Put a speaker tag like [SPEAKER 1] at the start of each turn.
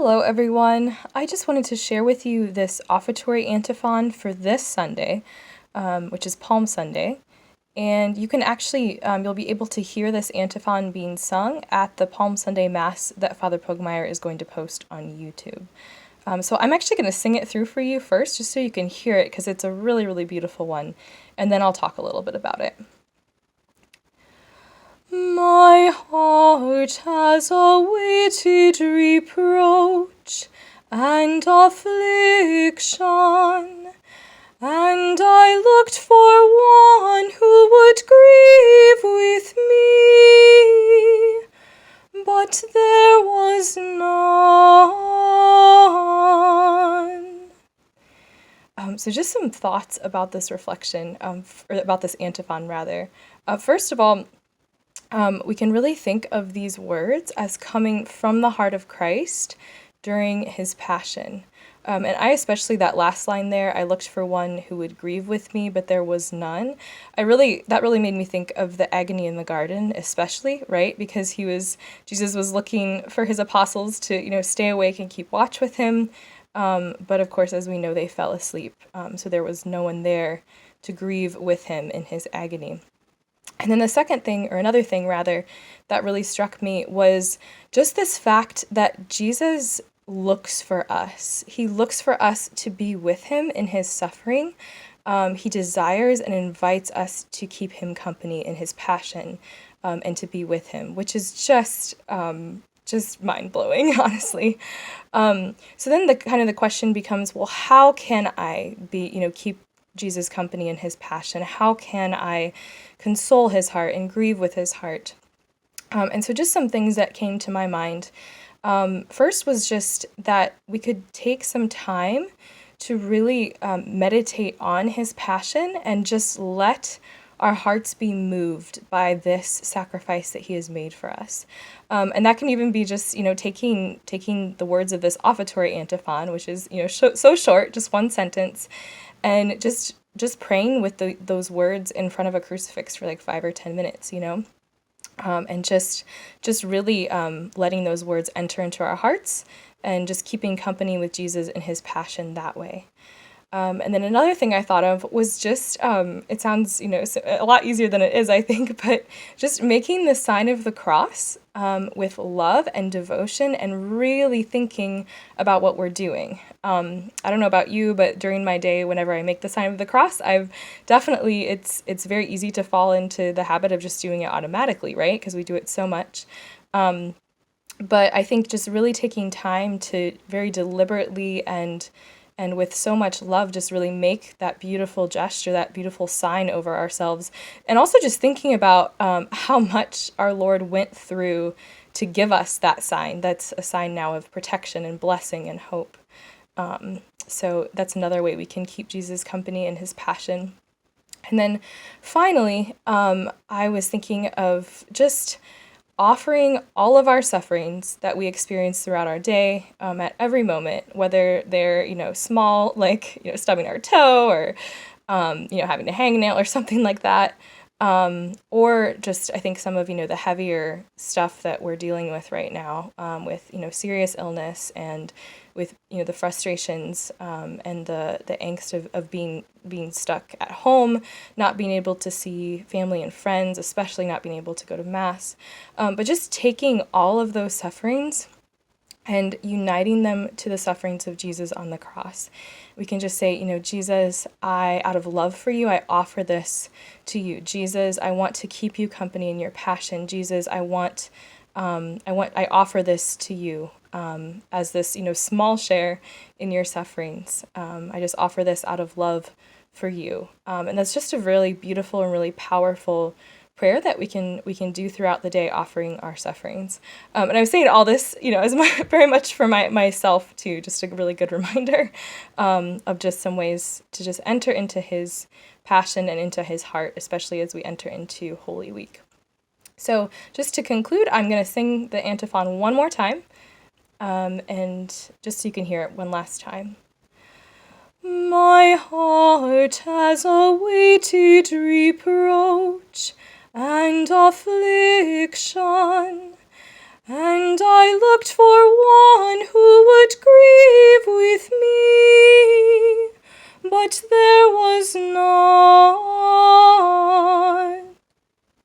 [SPEAKER 1] Hello, everyone. I just wanted to share with you this offertory antiphon for this Sunday, which is Palm Sunday. And you can actually, you'll be able to hear this antiphon being sung at the Palm Sunday Mass that Father Pogmeyer is going to post on YouTube. So I'm actually going to sing it through for you first, just so you can hear it, because it's a really, really beautiful one. And then I'll talk a little bit about it. My heart has awaited reproach and affliction, and I looked for one who would grieve with me, but there was none. So just some thoughts about this reflection, or about this antiphon rather. First of all, we can really think of these words as coming from the heart of Christ during his passion. And I especially, that last line there, I looked for one who would grieve with me, but there was none. That really made me think of the agony in the garden, especially, right? Because Jesus was looking for his apostles to, stay awake and keep watch with him. But of course, as we know, they fell asleep. So there was no one there to grieve with him in his agony. And then the second thing, or another thing rather, that really struck me was just this fact that Jesus looks for us. He looks for us to be with him in his suffering. He desires and invites us to keep him company in his passion, and to be with him, which is just mind-blowing, honestly. So then the question becomes, well, how can I keep Jesus' company in his passion? How can I console his heart and grieve with his heart? And so just some things that came to my mind. First was just that we could take some time to really meditate on his passion and just let our hearts be moved by this sacrifice that he has made for us. And that can even be just, taking the words of this offertory antiphon, which is, so short, just one sentence, and just praying with those words in front of a crucifix for like 5 or 10 minutes, and just really letting those words enter into our hearts and just keeping company with Jesus in his passion that way. And then another thing I thought of was just, it sounds, a lot easier than it is, I think, but just making the sign of the cross with love and devotion and really thinking about what we're doing. I don't know about you, but during my day, whenever I make the sign of the cross, it's very easy to fall into the habit of just doing it automatically, right? Because we do it so much. But I think just really taking time to very deliberately and with so much love, just really make that beautiful gesture, that beautiful sign over ourselves. And also just thinking about how much our Lord went through to give us that sign. That's a sign now of protection and blessing and hope. So that's another way we can keep Jesus company in his passion. And then finally, I was thinking of just offering all of our sufferings that we experience throughout our day, at every moment, whether they're, small, like, stubbing our toe or, having to hang a nail or something like that. Or just, I think some of, the heavier stuff that we're dealing with right now, with, serious illness and with, the frustrations, and the angst of being stuck at home, not being able to see family and friends, especially not being able to go to Mass, but just taking all of those sufferings and uniting them to the sufferings of Jesus on the cross. We can just say, Jesus, out of love for you, I offer this to you. Jesus, I want to keep you company in your passion. Jesus, I offer this to you, as this, small share in your sufferings. I just offer this out of love for you. And that's just a really beautiful and really powerful prayer that we can do throughout the day, offering our sufferings. And I'm saying all this, as very much for myself too, just a really good reminder of just some ways to just enter into his passion and into his heart, especially as we enter into Holy Week. So just to conclude, I'm going to sing the antiphon one more time, and just so you can hear it one last time. My heart has awaited reproach and affliction, and I looked for one who but there was none.